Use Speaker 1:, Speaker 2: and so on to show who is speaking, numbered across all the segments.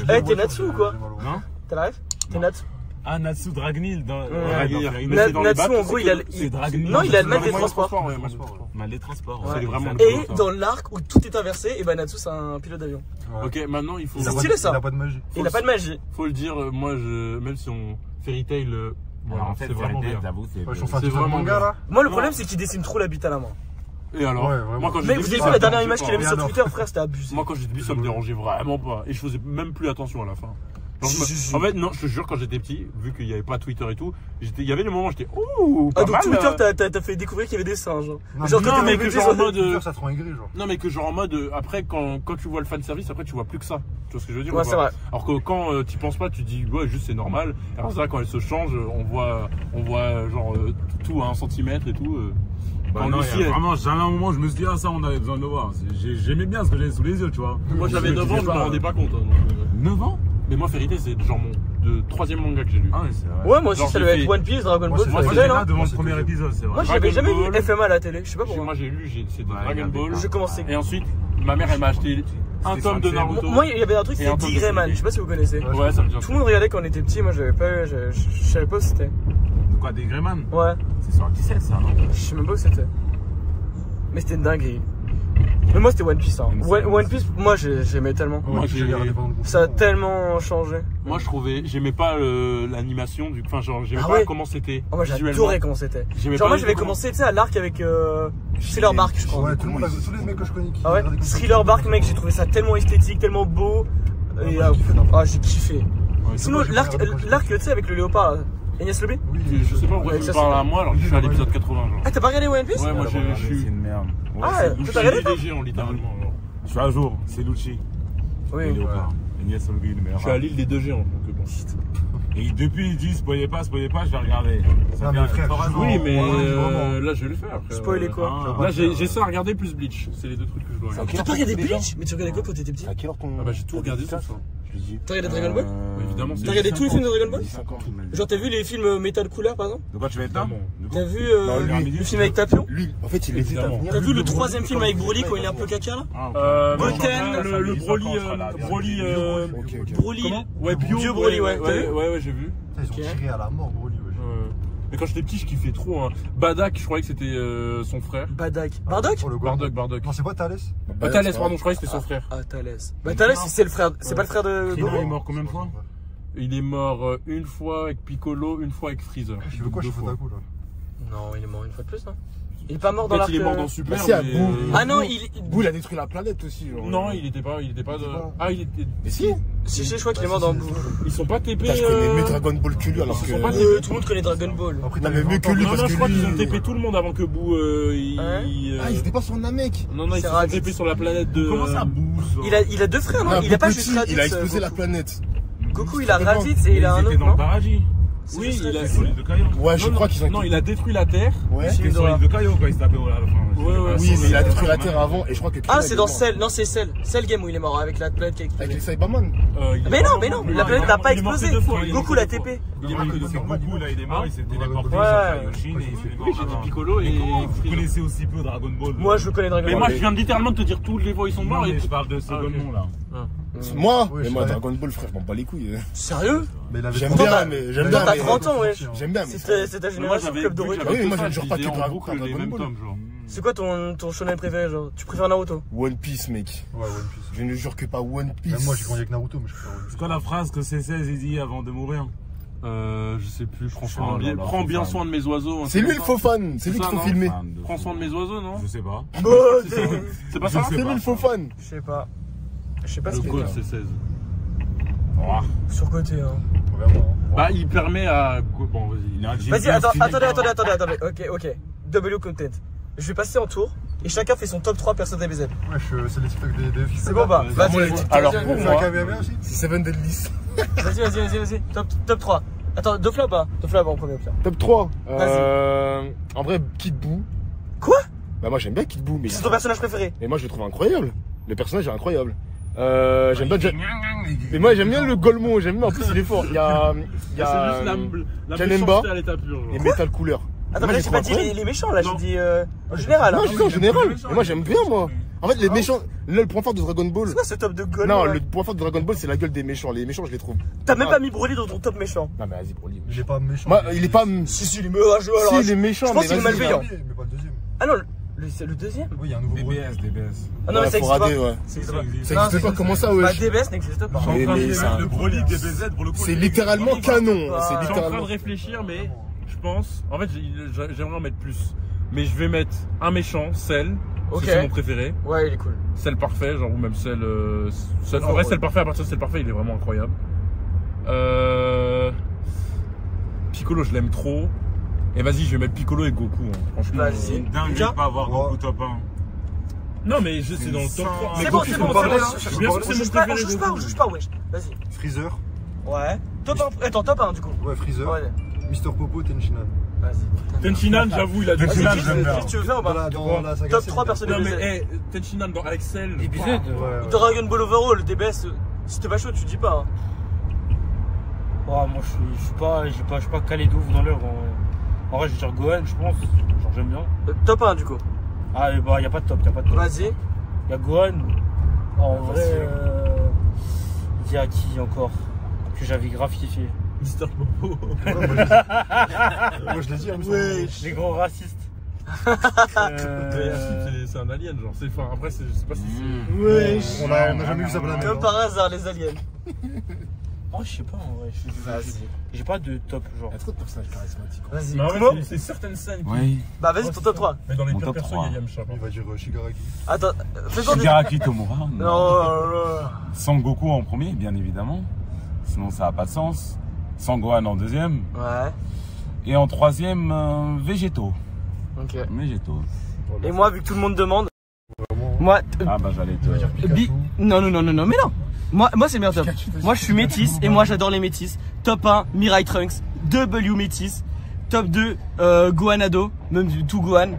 Speaker 1: Eh, t'es Natsu ou quoi?
Speaker 2: Non.
Speaker 1: T'as la ref? T'es Natsu.
Speaker 2: Ah, Natsu Dragnil dans.
Speaker 1: Natsu, en gros, il a. Non, il a le mal des transports.
Speaker 2: Mal des transports.
Speaker 3: C'est vraiment.
Speaker 1: Et dans l'arc où tout est inversé, et bah Natsu, c'est un pilote d'avion.
Speaker 3: Ok, maintenant il faut.
Speaker 1: C'est stylé ça.
Speaker 4: Il a pas de magie.
Speaker 1: Il a pas de magie.
Speaker 3: Faut le dire, moi, même si on. Fairy Tail.
Speaker 2: Alors en fait, c'est vraiment bien. J'avoue,
Speaker 4: c'est vraiment manga là.
Speaker 1: Moi, le problème, c'est qu'il dessine trop la bite à la main.
Speaker 3: Et alors, moi quand
Speaker 1: mais vous avez vu la dernière image qu'il a mis sur Twitter, frère, c'était abusé.
Speaker 3: Moi quand j'étais petit, ça me dérangeait vraiment pas. Et je faisais même plus attention à la fin. En fait, non, je te jure, quand j'étais petit, vu qu'il n'y avait pas Twitter et tout, il y avait des moments où j'étais ouh.
Speaker 1: Ah, donc Twitter, t'as fait découvrir qu'il y avait des singes.
Speaker 3: Genre, non, mais que genre en mode.
Speaker 4: Ça te rend aigri, genre.
Speaker 3: Non, mais que genre en mode. Après, quand tu vois le fanservice, après, tu vois plus que ça. Tu vois ce que je veux dire?
Speaker 1: Ouais, c'est vrai.
Speaker 3: Alors que quand t'y penses pas, tu dis, ouais, juste c'est normal. Alors, c'est vrai, quand elle se change, on voit genre tout à 1 centimètre et tout.
Speaker 2: Bah non, vraiment, jamais un moment, je me suis dit, ah, ça, on avait besoin de le voir. J'aimais bien ce que j'avais sous les yeux, tu vois.
Speaker 3: Moi, j'avais 9 ans, je me rendais pas compte.
Speaker 2: 9 ans?
Speaker 3: Mais moi, Fairy Tail, c'est genre mon 3e manga que j'ai lu.
Speaker 2: Ah, ouais, c'est vrai.
Speaker 1: Ouais, moi aussi, ça devait être One Piece, Dragon Ball.
Speaker 2: Moi, j'étais là devant le premier épisode, c'est vrai.
Speaker 1: Moi, j'avais jamais vu FMA à la télé, je sais pas pourquoi.
Speaker 3: Moi, j'ai lu, c'était Dragon Ball.
Speaker 1: J'ai commencé.
Speaker 3: Et ensuite, ma mère, elle m'a acheté un tome de Naruto.
Speaker 1: Moi, il y avait un truc, c'était Digreman, je sais pas si vous connaissez.
Speaker 3: Ouais, ça me vient.
Speaker 1: Tout le monde regardait quand on était petit, moi, j'avais pas, je savais pas où c'était.
Speaker 2: De quoi, Digreman?
Speaker 1: Ouais.
Speaker 2: C'est sur 17, ça, non?
Speaker 1: Je sais même pas où c'était. Mais c'était une dinguerie. Mais moi c'était One Piece hein. One Piece, moi j'aimais tellement.
Speaker 3: Moi
Speaker 1: ça a tellement changé.
Speaker 3: Moi j'aimais pas l'animation du. Enfin genre j'aimais pas comment c'était.
Speaker 1: Moi j'adorais comment c'était.
Speaker 3: Genre
Speaker 1: moi j'avais commencé tu sais à l'arc avec Thriller Bark je crois.
Speaker 4: Ouais, tous les mecs que je connais qui.
Speaker 1: Ah ouais. Thriller Bark mec, j'ai trouvé ça tellement esthétique, tellement beau. Et j'ai kiffé. Sinon l'arc tu sais avec le léopard là. Agnès Lobby?
Speaker 3: Oui, je sais pas pourquoi tu parles à moi alors que je suis à l'épisode 80 genre.
Speaker 1: Ah t'as pas regardé One Piece?
Speaker 3: Ouais moi je suis.
Speaker 2: C'est une merde.
Speaker 1: Ah t'as regardé
Speaker 3: des géants littéralement.
Speaker 2: Je suis à jour, c'est Lucci.
Speaker 1: Oui.
Speaker 2: Agnès Lobby, le meilleur.
Speaker 3: Je suis à l'île des deux géants donc bon.
Speaker 2: Et depuis il dit spoilez pas, je vais regarder.
Speaker 3: Oui mais là je vais le faire.
Speaker 1: Spoiler quoi?
Speaker 3: Là j'ai ça à regarder plus Bleach, c'est les deux trucs que je dois regarder.
Speaker 1: T'as pas regardé Bleach? Mais tu regardais quoi quand t'étais petit?
Speaker 4: À quelle heure ton.
Speaker 3: Ah bah j'ai tout regardé ça.
Speaker 1: T'as regardé Dragon Ball?
Speaker 3: Évidemment.
Speaker 1: T'as regardé tous les films de Dragon Ball? Genre t'as vu les films Metal Couleur par exemple?
Speaker 2: De quoi tu vas être là?
Speaker 1: T'as vu le film avec Tapion?
Speaker 4: Lui, en fait, il était à venir.
Speaker 1: T'as vu le 3ème film avec Broly quand il est un peu caca là?
Speaker 3: Goten, le Broly. Ouais, Bio Broly, ouais. Ouais, j'ai vu.
Speaker 4: Ils ont tiré à la mort, Broly, ouais.
Speaker 3: Mais quand j'étais petit, je kiffais trop. Badak, je croyais que c'était son frère.
Speaker 1: Badak. Bardock?
Speaker 3: Bardock.
Speaker 4: Non, c'est pas Thalès?
Speaker 3: Thalès, pardon, je croyais que c'était son frère.
Speaker 1: Ah, Thalès. Bah, Thalès, c'est le frère. C'est pas le frère de
Speaker 2: Goku? Il est mort combien de fois?
Speaker 3: Il est mort une fois avec Piccolo, une fois avec Freezer.
Speaker 4: Je veux quoi, je fais d'un coup là?
Speaker 1: Non, il est mort une fois de plus, non? Il est pas mort dans l'arc.
Speaker 3: Il est mort dans Super.
Speaker 1: Ah non,
Speaker 5: Boo, il a détruit la planète aussi. Genre.
Speaker 3: Non, il était pas de. Ah, il était.
Speaker 5: Mais si.
Speaker 1: Si, je crois qu'il est mort dans Boo.
Speaker 3: Ils sont pas TP.
Speaker 5: Je connais mieux Dragon Ball que lui alors que.
Speaker 1: Tout le monde connaît Dragon Ball.
Speaker 5: Non, mais mieux que lui parce que.
Speaker 3: Je crois qu'ils ont TP tout le monde avant que Boo.
Speaker 5: Ah, ils étaient pas sur un mec.
Speaker 3: Non, ils se sont TP sur la planète de.
Speaker 2: Comment ça Boo?
Speaker 1: Il a deux frères, non? Il a pas juste Raditz.
Speaker 5: Il a explosé la planète.
Speaker 1: Goku, il a Raditz et il a un autre.
Speaker 2: Dans le paradis.
Speaker 3: Oui, il a
Speaker 2: Solide de Kaio.
Speaker 5: Ouais, je crois qu'ils ont.
Speaker 3: Non, il a détruit la Terre.
Speaker 5: Ouais,
Speaker 2: c'était Solide de Kaio quand il se tapait à la fin.
Speaker 3: Ouais.
Speaker 5: Oui, mais il a détruit la Terre avant et je crois que.
Speaker 1: Ah, c'est dans Cell. Non, c'est Cell. Cell Game où il est mort avec la planète qui a explosé.
Speaker 5: Avec les Cyberman.
Speaker 1: Mais non, la planète n'a pas explosé. Goku l'a TP.
Speaker 2: Il est mort que Goku, là, il est mort, il s'est téléporté sur Kaioshin et il s'est mort.
Speaker 3: Oui, j'ai dit Piccolo et.
Speaker 2: Vous connaissez aussi peu Dragon Ball.
Speaker 1: Moi, je connais Dragon Ball.
Speaker 3: Mais moi, je viens littéralement de te dire tous les voix, ils sont morts.
Speaker 2: Et je parle de second là.
Speaker 5: Moi? Mais moi, Dragon Ball, frère, je m'en bats les couilles.
Speaker 1: Sérieux?
Speaker 5: J'aime bien, mais j'aime bien.
Speaker 1: T'as 30 ans, ouais.
Speaker 5: J'aime bien.
Speaker 1: C'est ta génération club de retour.
Speaker 5: Oui, moi, j'aime toujours pas que Dragon Ball.
Speaker 1: C'est quoi ton shonen préféré, genre? Tu préfères Naruto?
Speaker 5: One Piece, mec.
Speaker 4: Ouais, One Piece.
Speaker 5: Je ne jure que pas One Piece.
Speaker 4: Même moi, j'ai grandi avec Naruto, mais je préfère One Piece.
Speaker 2: C'est quoi la phrase que C16 il dit avant de mourir?
Speaker 3: Je sais plus, franchement. Prends bien soin de mes oiseaux.
Speaker 5: C'est lui le faux fan, c'est lui qui faut filmer.
Speaker 3: Prends soin de mes oiseaux, non?
Speaker 2: Je sais pas.
Speaker 3: C'est pas ça?
Speaker 5: C'est lui le faux fan.
Speaker 1: Je sais pas. Je sais pas ce
Speaker 3: que
Speaker 1: c'est.
Speaker 3: Le code, c'est 16.
Speaker 1: Surcoté, hein.
Speaker 3: Bah, il permet à. Bon, vas-y.
Speaker 1: Vas-y, attendez. Ok. W content. Je vais passer en tour et chacun fait son top 3 persos DBZ.
Speaker 4: Ouais, c'est les TikTok des filles.
Speaker 1: C'est bon, bah, vas-y.
Speaker 3: Alors, pour moi.
Speaker 5: C'est Seven Deadlies.
Speaker 1: Vas-y. Top 3. Attends, Dofla ou pas? Dofla en premier, Pierre.
Speaker 5: Top 3.
Speaker 1: Vas-y.
Speaker 5: En vrai, Kid Buu.
Speaker 1: Quoi?
Speaker 5: Bah, moi, j'aime bien Kid Buu.
Speaker 1: C'est ton personnage préféré?
Speaker 5: Mais moi, je le trouve incroyable. Le personnage est incroyable. J'aime bien. Mais moi, j'aime bien le Golmo. J'aime bien. En plus, il est fort. Il y a.
Speaker 3: C'est juste la
Speaker 5: Kanemba
Speaker 3: à l'état pur.
Speaker 5: et Metal Cooler.
Speaker 1: Attends, mais là, j'ai pas dit les méchants, là, j'ai dit en général.
Speaker 5: Non, je dis en général. Mais moi, j'aime bien, moi. En fait, les méchants, le point fort de Dragon Ball.
Speaker 1: C'est quoi ce top de gueule?
Speaker 5: Non, le point fort de Dragon Ball, c'est la gueule des méchants. Les méchants, je les trouve.
Speaker 1: T'as même pas mis Broly dans ton top méchant.
Speaker 5: Non, mais vas-y, Broly.
Speaker 4: Il est pas méchant.
Speaker 5: Moi, il est pas.
Speaker 1: Si, il est méchant.
Speaker 5: Si, il est méchant,
Speaker 1: je pense qu'il est malveillant.
Speaker 4: Mais pas le deuxième.
Speaker 1: Ah non, c'est le deuxième.
Speaker 4: Oui, il y a un nouveau Broly.
Speaker 2: DBS.
Speaker 1: Ah non, mais ça existe pas.
Speaker 5: ouais.
Speaker 1: Ça existe pas.
Speaker 5: Ça existe pas, comment ça,
Speaker 1: Bah,
Speaker 5: wesh?
Speaker 1: DBS n'existe pas.
Speaker 2: Le Broly DBZ pour le coup.
Speaker 5: C'est littéralement canon. C'est
Speaker 3: Je suis en train de
Speaker 5: littéralement.
Speaker 3: réfléchir, mais je pense. En fait, j'aimerais en mettre plus. Mais je vais mettre un méchant, Cell.
Speaker 1: Ok.
Speaker 3: C'est mon préféré.
Speaker 1: Ouais, il est cool.
Speaker 3: Cell parfait, genre, ou même Cell. En vrai, Cell parfait, à partir de Cell parfait, il est vraiment incroyable. Piccolo, je l'aime trop. Et vas-y, je vais mettre Piccolo et Goku. Hein. Franchement.
Speaker 1: Vas-y.
Speaker 2: Dingue de pas avoir Goku top 1.
Speaker 3: Non, mais c'est dans le top 3.
Speaker 1: C'est bon, c'est bon,
Speaker 4: parler, là.
Speaker 1: c'est
Speaker 3: Bien
Speaker 1: bon.
Speaker 3: sûr, c'est
Speaker 1: On
Speaker 3: mon
Speaker 1: juge pas,
Speaker 3: préféré.
Speaker 1: on juge pas, wesh. Vas-y.
Speaker 4: Freezer.
Speaker 1: Ouais. Top 1, attends, top 1 du coup.
Speaker 4: Ouais, Freezer.
Speaker 1: Ouais,
Speaker 4: Mister Popo, Tenshinhan.
Speaker 1: vas-y.
Speaker 3: Tenshinhan, j'avoue, il a du
Speaker 2: Tenshinhan,
Speaker 1: Vas-y,
Speaker 2: j'aime bien.
Speaker 1: qu'est-ce que tu veux faire ou pas?
Speaker 4: Dans la saga.
Speaker 1: Top 3 personnes
Speaker 3: Non,
Speaker 1: de
Speaker 3: mais
Speaker 1: DBZ.
Speaker 3: Tenshinhan dans Axel.
Speaker 6: DBZ.
Speaker 4: Ouais.
Speaker 1: Dragon Ball Overall, DBS, si t'es pas chaud, tu dis pas.
Speaker 6: Moi, je suis pas calé de ouf dans l'heure. En vrai, je vais dire Gohan, je pense. Genre, j'aime bien.
Speaker 1: Top 1 du coup.
Speaker 6: Ah, bah, y a pas de top,
Speaker 1: Vas-y.
Speaker 6: Y a Gohan. En vrai, y a qui encore que j'avais grave kiffé?
Speaker 3: Mister Popo.
Speaker 4: Moi, je l'ai dit, hein,
Speaker 1: Ouais.
Speaker 6: Les gros racistes.
Speaker 3: C'est un alien, genre. Enfin, après, je sais pas si c'est.
Speaker 1: Wesh.
Speaker 4: On a jamais vu ça blamer.
Speaker 1: Comme par hasard, les aliens.
Speaker 6: Oh, je sais pas, en vrai.
Speaker 1: Vas-y.
Speaker 6: J'ai pas de top, genre.
Speaker 5: Il y a trop de personnages charismatiques.
Speaker 1: Vas-y.
Speaker 3: Mais en
Speaker 1: Kumo.
Speaker 3: vrai, c'est certaines scènes.
Speaker 2: Oui.
Speaker 1: Bah, vas-y, ton top 3.
Speaker 3: Mais dans les
Speaker 2: Mon
Speaker 3: pires
Speaker 2: top
Speaker 3: persos,
Speaker 2: 3.
Speaker 3: il y a Yamcha.
Speaker 4: Il va dire Shigaraki.
Speaker 1: Attends, fais-en des.
Speaker 2: Shigaraki Tomura.
Speaker 1: Non.
Speaker 2: Sangoku en premier, bien évidemment. Sinon, ça n'a pas de sens. Sangohan en deuxième.
Speaker 1: Ouais.
Speaker 2: Et en troisième, Végétaux.
Speaker 1: Ok.
Speaker 2: Végétaux.
Speaker 1: Et moi, vu que tout le monde demande.
Speaker 4: Vraiment.
Speaker 1: Moi.
Speaker 2: Ah bah j'allais
Speaker 4: Il va dire
Speaker 2: te...
Speaker 4: Pikachu.
Speaker 1: Non, mais non. Moi c'est bien top. Moi, je suis métis et moi, j'adore les métis. Top 1, Mirai Trunks. W métis. Top 2, Gohanado. Même tout Gohan.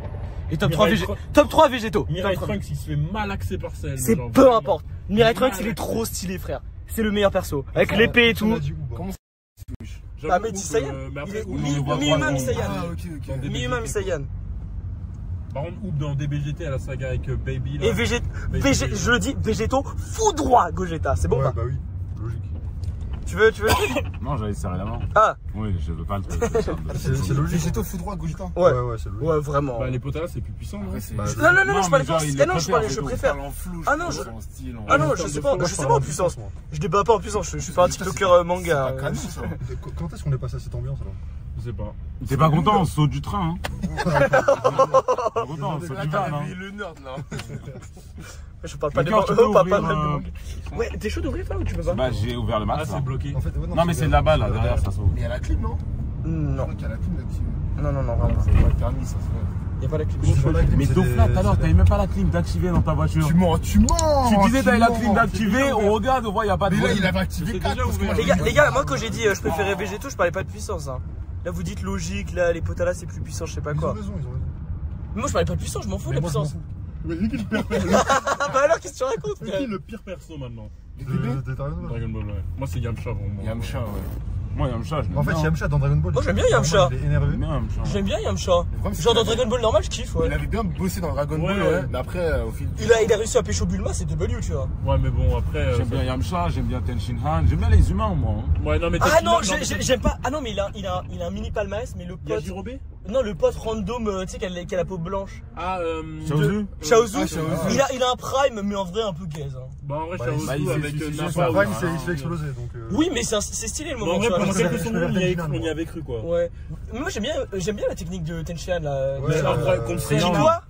Speaker 1: Et top 3, top 3 végétaux.
Speaker 3: Mirai
Speaker 1: Top 3.
Speaker 3: Trunks, il se fait mal axer par Cell.
Speaker 1: C'est
Speaker 3: genre,
Speaker 1: peu
Speaker 3: vraiment.
Speaker 1: importe. Mirai Trunks, il est trop stylé, frère. C'est le meilleur perso. Avec
Speaker 4: Ça,
Speaker 1: l'épée et
Speaker 4: personne
Speaker 1: tout.
Speaker 4: n'a dit où, bah.
Speaker 3: J'avoue
Speaker 1: Ah, mais
Speaker 3: que,
Speaker 1: Saiyan.
Speaker 3: mais
Speaker 1: Il
Speaker 3: après,
Speaker 1: est
Speaker 3: Oub, on le voit
Speaker 1: mi-humain,
Speaker 3: vraiment.
Speaker 1: mi-Saiyan.
Speaker 5: Ah, ok.
Speaker 1: Mi-humain, mi-Saiyan.
Speaker 3: Par contre, Oub dans DBGT à la saga avec Baby. Là.
Speaker 1: Et je le dis, végétaux, foudroie Gogeta. C'est bon
Speaker 4: Ouais,
Speaker 1: ou pas?
Speaker 4: bah oui, logique.
Speaker 1: Tu veux le truc?
Speaker 2: Non, j'allais serrer la main.
Speaker 1: Ah,
Speaker 2: Oui, je veux pas le truc.
Speaker 4: C'est logique.
Speaker 5: Végétaux foudroie Gogeta.
Speaker 1: ouais.
Speaker 4: Ouais, c'est logique.
Speaker 1: Ouais, vraiment.
Speaker 3: Bah, les Potalas, c'est plus puissant. Non
Speaker 5: Après, c'est.
Speaker 4: Bah,
Speaker 1: Non, je parlais pas.
Speaker 2: mais genre, il
Speaker 1: Ah
Speaker 2: les
Speaker 1: non, je préfère.
Speaker 2: en flou.
Speaker 1: Ah non,
Speaker 2: je trouve, en style, en-
Speaker 1: Ah non, je sais pas en puissance. Je débat pas en puissance, je suis pas un TikToker manga.
Speaker 5: C'est pas canon, ça.
Speaker 4: Quand est-ce qu'on est passé à cette ambiance alors?
Speaker 3: Je sais pas.
Speaker 2: T'es pas content, on saute du train, hein. Pas content, on saute du van, hein.
Speaker 5: le nerd là.
Speaker 1: Je parle pas de
Speaker 2: D'accord, tu peux
Speaker 1: manga.
Speaker 2: ouvrir,
Speaker 1: Ouais, t'es chaud d'ouvrir ça ou tu peux pas?
Speaker 2: Bah, j'ai ouvert le
Speaker 3: Ah,
Speaker 2: max, là.
Speaker 3: c'est bloqué.
Speaker 4: En fait, ouais,
Speaker 2: Non, mais c'est là-bas, là, derrière, ça s'ouvre.
Speaker 5: Mais il y a la clim, non?
Speaker 1: Non,
Speaker 5: Je crois qu'il y a la clim d'activer.
Speaker 1: non, vraiment.
Speaker 5: C'est pas le permis, ça se fait.
Speaker 1: Y'a pas la clé.
Speaker 2: Mais Dofla, tout à l'heure, t'avais même pas la clim d'activer dans ta voiture.
Speaker 5: Tu mens.
Speaker 2: Tu disais t'avais la clim d'activer, on regarde, on voit, y a pas de
Speaker 5: Mais là,
Speaker 2: bruit.
Speaker 5: il avait activé
Speaker 3: C'est
Speaker 5: 4
Speaker 3: déjà
Speaker 5: parce que moi,
Speaker 3: ouvert.
Speaker 1: Les gars, moi quand j'ai dit je préférais végétaux, je parlais pas de puissance. Hein. Là vous dites logique, là les potalas c'est plus puissant, je sais pas
Speaker 4: Ils ont
Speaker 1: quoi.
Speaker 4: raison, ils ont raison.
Speaker 1: Mais moi je parlais pas de puissance, je m'en fous de
Speaker 4: Mais
Speaker 1: la
Speaker 4: moi, je m'en
Speaker 1: puissance.
Speaker 4: fous.
Speaker 3: Mais qui
Speaker 1: Ah bah alors qu'est-ce que tu racontes
Speaker 3: C'est
Speaker 1: frère?
Speaker 3: qui le pire perso maintenant?
Speaker 4: De Dragon Ball.
Speaker 3: Dragon Ball, ouais. Moi, c'est Yamcha, vraiment.
Speaker 5: Yamcha, ouais.
Speaker 2: Moi, Yamcha, je l'aime
Speaker 4: En fait,
Speaker 2: bien.
Speaker 4: Yamcha dans Dragon Ball.
Speaker 1: Moi, j'aime bien Yamcha.
Speaker 4: Il est énervé.
Speaker 2: J'aime bien Yamcha.
Speaker 1: J'aime bien Yamcha.
Speaker 5: Vraiment,
Speaker 1: Genre dans Dragon Ball normal je kiffe ouais.
Speaker 5: Il avait bien bossé dans Dragon
Speaker 3: Ouais,
Speaker 5: Ball,
Speaker 3: ouais.
Speaker 5: ouais. Mais après, au fil.
Speaker 1: Il a réussi à pécho Bulma, c'est W tu vois.
Speaker 3: Ouais, mais bon, après.
Speaker 2: J'aime bien Yamcha, j'aime bien Tenshinhan, j'aime bien les humains, moi. hein.
Speaker 3: Ouais, non, mais
Speaker 1: Ah non,
Speaker 3: Tenshinhan,
Speaker 1: j'aime pas. Ah non mais il a un mini palmarès mais le
Speaker 3: Il y a
Speaker 1: pote.
Speaker 3: Jirobe?
Speaker 1: Non le pote random, tu sais qui a la peau blanche.
Speaker 3: Ah,
Speaker 2: Chaozu
Speaker 1: Chaozu.
Speaker 5: Ah, Chaozu.
Speaker 1: Il a un prime mais en vrai un peu gaze. Hein.
Speaker 3: Bah, en vrai,
Speaker 4: Bah,
Speaker 3: Chaozu
Speaker 2: bah, il s'est
Speaker 3: avec
Speaker 2: suicidé
Speaker 3: Nappa.
Speaker 2: sur
Speaker 4: Son prime,
Speaker 2: ouais.
Speaker 4: il se fait exploser. Donc,
Speaker 1: Oui mais c'est stylé le
Speaker 3: Bah,
Speaker 1: moment.
Speaker 3: en vrai,
Speaker 1: tu vois,
Speaker 3: pendant
Speaker 1: genre,
Speaker 3: quelques
Speaker 1: c'est-
Speaker 3: secondes, on y avait cru, quoi.
Speaker 1: Ouais. Mais moi j'aime bien la technique de Tenshinhan là.
Speaker 4: Ouais,
Speaker 3: Mais
Speaker 1: Genre,
Speaker 3: après, contre
Speaker 1: c'est
Speaker 3: Cell,
Speaker 1: toi?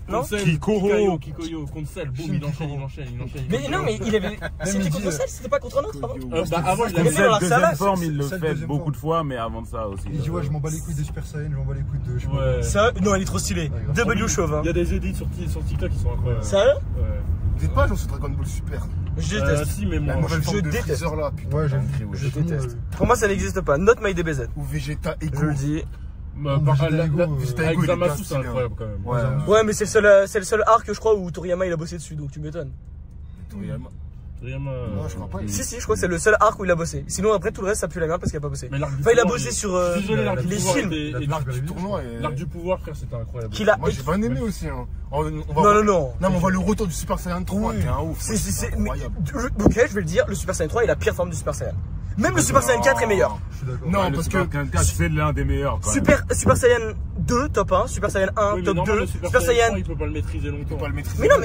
Speaker 1: Non?
Speaker 3: Contre Cell,
Speaker 2: Kikoho.
Speaker 3: Kikoyo, contre Cell, boum, il enchaîne.
Speaker 1: Mais non mais il avait. C'était contre Cell, c'était pas contre un autre avant?
Speaker 3: Bah, avant, il
Speaker 1: Mais
Speaker 3: avait.
Speaker 1: même dans la
Speaker 2: Deuxième
Speaker 1: salade,
Speaker 2: forme, il le
Speaker 4: c'est le
Speaker 2: fait
Speaker 4: deuxième
Speaker 2: beaucoup
Speaker 4: forme.
Speaker 2: de fois, mais avant de ça aussi.
Speaker 4: Il dit, ouais, je m'en bats les couilles des Super Saiyan, je m'en bats les couilles de. Je sais pas.
Speaker 3: Ouais.
Speaker 1: Ça, non, elle est trop stylée.
Speaker 4: Ouais, grave.
Speaker 1: W chauve, hein.
Speaker 3: Il y a des edits sur TikTok qui sont incroyables.
Speaker 1: Sérieux?
Speaker 3: Ouais.
Speaker 5: Vous êtes pas genre sur Dragon Ball Super?
Speaker 1: Je
Speaker 3: Euh,
Speaker 1: déteste.
Speaker 3: si, mais
Speaker 5: La
Speaker 3: moi.
Speaker 5: nouvelle forme de
Speaker 1: déteste.
Speaker 5: Freezer là, putain.
Speaker 4: Ouais, j'aime.
Speaker 1: Je déteste. Pour moi, ça n'existe pas. Not my DBZ.
Speaker 5: Ou Vegeta Ego.
Speaker 1: Je le dis.
Speaker 3: Vegeta
Speaker 5: Ego,
Speaker 3: Avec
Speaker 5: il est
Speaker 3: Zamasu,
Speaker 5: bien
Speaker 3: c'est
Speaker 5: stylé,
Speaker 3: incroyable quand même.
Speaker 5: Ouais.
Speaker 1: Ouais, mais c'est le seul arc, je crois, où Toriyama il a bossé dessus, donc tu m'étonnes.
Speaker 5: Toriyama.
Speaker 3: Toriyama.
Speaker 5: Non, je crois pas.
Speaker 1: Si, je crois que c'est le seul arc où il a bossé. Sinon, après, tout le reste, ça pue la merde parce qu'il a pas bossé.
Speaker 3: Mais l'arc du
Speaker 1: Enfin, il a
Speaker 3: pouvoir,
Speaker 1: bossé sur
Speaker 3: Désolé, l'arc du
Speaker 1: les
Speaker 3: pouvoir
Speaker 1: films.
Speaker 3: était-
Speaker 5: L'arc du tournoi et.
Speaker 3: L'arc du pouvoir, frère, c'était incroyable.
Speaker 1: Qu'il a.
Speaker 5: Moi j'ai bien aimé aussi. Hein. On va
Speaker 1: Non,
Speaker 5: voir-
Speaker 1: non.
Speaker 5: Non, mais on voit le retour du Super Saiyan 3.
Speaker 1: Oui.
Speaker 5: T'es un ouf.
Speaker 1: C'est
Speaker 5: incroyable.
Speaker 1: ok, je vais le dire, le Super Saiyan 3 est la pire forme du Super Saiyan. Même le Super Saiyan 4 est meilleur.
Speaker 4: Je suis d'accord.
Speaker 5: Non,
Speaker 2: Le
Speaker 5: parce
Speaker 2: Super
Speaker 5: que.
Speaker 2: Saiyan 4, c'est l'un des meilleurs. Quand même.
Speaker 1: Super Saiyan 2 top 1, Super Saiyan 1
Speaker 3: Oui, mais
Speaker 1: top
Speaker 3: normal,
Speaker 1: 2,
Speaker 3: le
Speaker 1: Super Saiyan.
Speaker 3: 3, il peut pas le maîtriser longtemps.
Speaker 5: On peut pas le maîtriser.
Speaker 1: Mais non,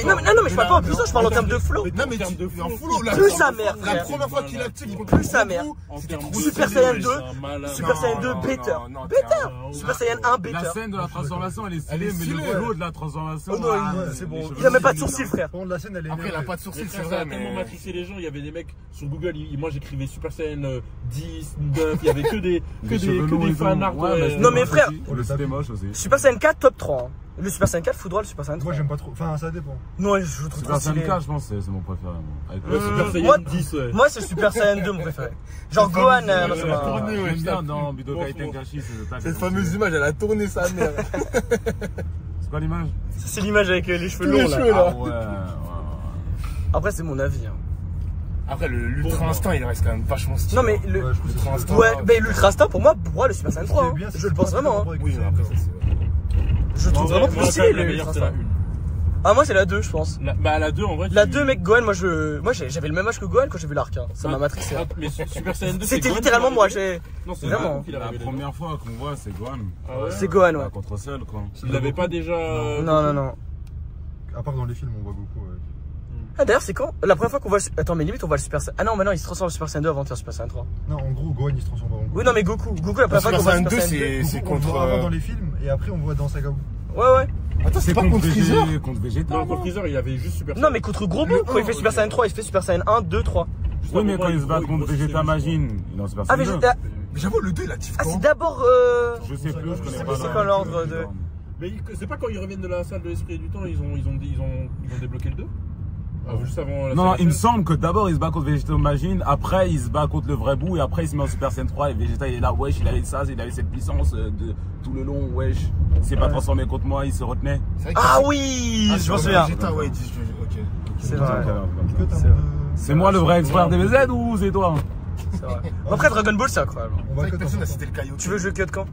Speaker 1: je parle pas en puissance, je parle en termes de flow.
Speaker 5: Non, mais
Speaker 3: En termes de
Speaker 5: tu- en
Speaker 3: flow.
Speaker 5: flow, là,
Speaker 1: Plus sa mère,
Speaker 5: La
Speaker 1: frère.
Speaker 5: première fois qu'il active, il
Speaker 1: Plus sa mère.
Speaker 3: En
Speaker 5: C'était
Speaker 3: termes
Speaker 5: trop
Speaker 3: de
Speaker 1: Super
Speaker 3: flow,
Speaker 1: Saiyan
Speaker 3: c'est
Speaker 1: 2,
Speaker 3: un malade.
Speaker 1: Super Saiyan 2
Speaker 5: non,
Speaker 1: better.
Speaker 5: non,
Speaker 1: Better.
Speaker 5: t'es un-
Speaker 1: Super Saiyan 1 better.
Speaker 2: La scène de la transformation, elle est
Speaker 5: Elle est
Speaker 2: stylée, mais le
Speaker 5: stylée.
Speaker 2: flow de la transformation.
Speaker 1: Oh non,
Speaker 2: ah,
Speaker 1: c'est bon.
Speaker 2: les cheveux
Speaker 1: Il a même pas de
Speaker 2: stylés,
Speaker 1: sourcils,
Speaker 2: là.
Speaker 1: frère.
Speaker 4: Par contre, la scène, elle est
Speaker 5: Après, il a
Speaker 4: énervée.
Speaker 5: pas de sourcils,
Speaker 3: Mais
Speaker 5: c'est
Speaker 3: frère, ça
Speaker 5: vrai,
Speaker 3: a tellement
Speaker 5: mais.
Speaker 3: matrixé les gens. Il y avait des mecs sur Google. Moi, j'écrivais Super Saiyan 10, 9. Il y avait que des
Speaker 2: cheveux longs et tout.
Speaker 3: fanarts.
Speaker 2: Ouais, mais
Speaker 1: Non, mais frère,
Speaker 2: c'était moche aussi.
Speaker 1: Super Saiyan 4 top 3. Hein. Le Super Saiyan 4 foudroie le Super Saiyan 3.
Speaker 4: Moi, j'aime pas trop. Enfin, ça dépend.
Speaker 1: Non, je le trouve trop
Speaker 2: Super Saiyan
Speaker 1: stylé.
Speaker 2: 4, je pense, c'est mon préféré. moi. Avec
Speaker 3: Ouais,
Speaker 2: le
Speaker 3: Super Saiyan
Speaker 1: Moi-
Speaker 3: 10, ouais.
Speaker 1: Moi, c'est Super Saiyan 2 mon préféré. Genre Gohan, moi, ça m'a-
Speaker 5: tourné, ouais,
Speaker 2: J'aime bien
Speaker 5: putain.
Speaker 2: dans Budokai Tenkaichi, c'est
Speaker 5: Cette fameuse image, elle a tourné sa mère.
Speaker 2: C'est quoi l'image?
Speaker 1: c'est l'image avec les cheveux
Speaker 5: Tous
Speaker 1: longs
Speaker 5: les
Speaker 1: là.
Speaker 5: cheveux, là.
Speaker 2: Ah ouais.
Speaker 1: Après, c'est mon avis. Hein.
Speaker 5: Après, l'Ultra Instinct, il reste quand même vachement stylé.
Speaker 1: Non, mais le.
Speaker 4: Ouais, je trouve que
Speaker 5: L'Ultra
Speaker 4: c'est
Speaker 5: Instinct.
Speaker 1: Ouais, mais l'Ultra Instinct pour moi, le Super Saiyan
Speaker 4: Ce
Speaker 1: 3.
Speaker 4: qui est
Speaker 1: Hein.
Speaker 4: bien, c'est
Speaker 1: Je le
Speaker 4: que
Speaker 1: pense
Speaker 4: c'est
Speaker 1: vraiment.
Speaker 4: pas
Speaker 1: Hein.
Speaker 5: Oui, mais après, ça, c'est.
Speaker 1: Je le trouve vraiment plus stylé
Speaker 3: la
Speaker 1: le
Speaker 3: meilleure,
Speaker 1: Ultra
Speaker 3: c'est la
Speaker 1: Instinct.
Speaker 3: 1.
Speaker 1: Ah, moi, c'est la 2, je pense.
Speaker 3: Bah, la 2, en vrai.
Speaker 1: La 2, mec, Gohan, moi, j'avais le même âge que Gohan quand j'ai vu l'arc. Hein. Ça m'a matrixé. Hein.
Speaker 3: Mais Super Saiyan 2,
Speaker 1: C'était littéralement moi, j'ai.
Speaker 3: Non, c'est
Speaker 1: Vraiment.
Speaker 3: qu'il
Speaker 2: La
Speaker 3: avait
Speaker 2: première fois qu'on voit, c'est Gohan.
Speaker 3: Ah ouais.
Speaker 1: C'est Gohan, ouais.
Speaker 2: Contre Cell, quoi.
Speaker 3: Il l'avait pas déjà.
Speaker 1: Non.
Speaker 4: À part dans les films, on voit Goku. Ouais.
Speaker 1: Ah, d'ailleurs, c'est quand la première fois qu'on voit. Attends, mais limite, on voit le Super Saiyan. Ah non, mais non, il se transforme en Super Saiyan 2 avant de faire Super Saiyan 3.
Speaker 4: Non, en gros, Gohan, il se transforme en Goku.
Speaker 1: Oui, non, mais Goku, la première fois qu'on
Speaker 5: Super
Speaker 1: voit
Speaker 5: Saiyan
Speaker 1: Super
Speaker 5: 2,
Speaker 1: Saiyan 2.
Speaker 5: c'est
Speaker 4: Goku, on le
Speaker 5: contre.
Speaker 4: voit avant dans les films et après, on voit dans Saga Buu.
Speaker 1: Ouais.
Speaker 5: Attends, c'est pas contre Freezer.
Speaker 2: Contre Vegeta.
Speaker 3: Non, contre Freezer, il avait juste Super Saiyan.
Speaker 1: Non, mais contre Gros Buu, quand il fait Super Saiyan 3, il fait Super Saiyan 1, 2, 3.
Speaker 2: Oui, mais quand il se bat contre Vegeta Majin, il est en Super
Speaker 1: Ah,
Speaker 2: Saiyan 2.
Speaker 1: Vegeta.
Speaker 5: Mais j'avoue, le 2, il active
Speaker 1: Ah,
Speaker 5: quand
Speaker 1: c'est d'abord.
Speaker 2: Je sais plus, je connais pas.
Speaker 1: c'est quoi l'ordre de-
Speaker 3: Mais c'est pas quand ils reviennent de la salle de l'esprit et du temps, ils ont débloqué le 2 juste avant la
Speaker 2: Non,
Speaker 3: salle
Speaker 2: il me
Speaker 3: de-
Speaker 2: semble que d'abord il se bat contre Vegeta Majin, après il se bat contre le vrai Buu et après il se met en Super Saiyan 3 et Vegeta il est là, wesh, il avait ça, il avait cette puissance de tout le long, wesh. Il s'est pas transformé contre moi, il se retenait.
Speaker 5: C'est vrai que-
Speaker 1: Ah oui, je m'en souviens.
Speaker 5: Vegeta, ouais, ok.
Speaker 1: C'est vrai.
Speaker 4: Que t'as
Speaker 1: C'est
Speaker 4: un peu-
Speaker 2: C'est moi le vrai expert des VZ ou c'est toi?
Speaker 1: C'est vrai. Après Dragon Ball, c'est incroyable.
Speaker 4: On
Speaker 5: C'est
Speaker 4: va
Speaker 5: vrai que
Speaker 4: que
Speaker 5: personne n'a
Speaker 4: t'as
Speaker 5: cité le Kaioken.
Speaker 1: Tu veux que je cut quand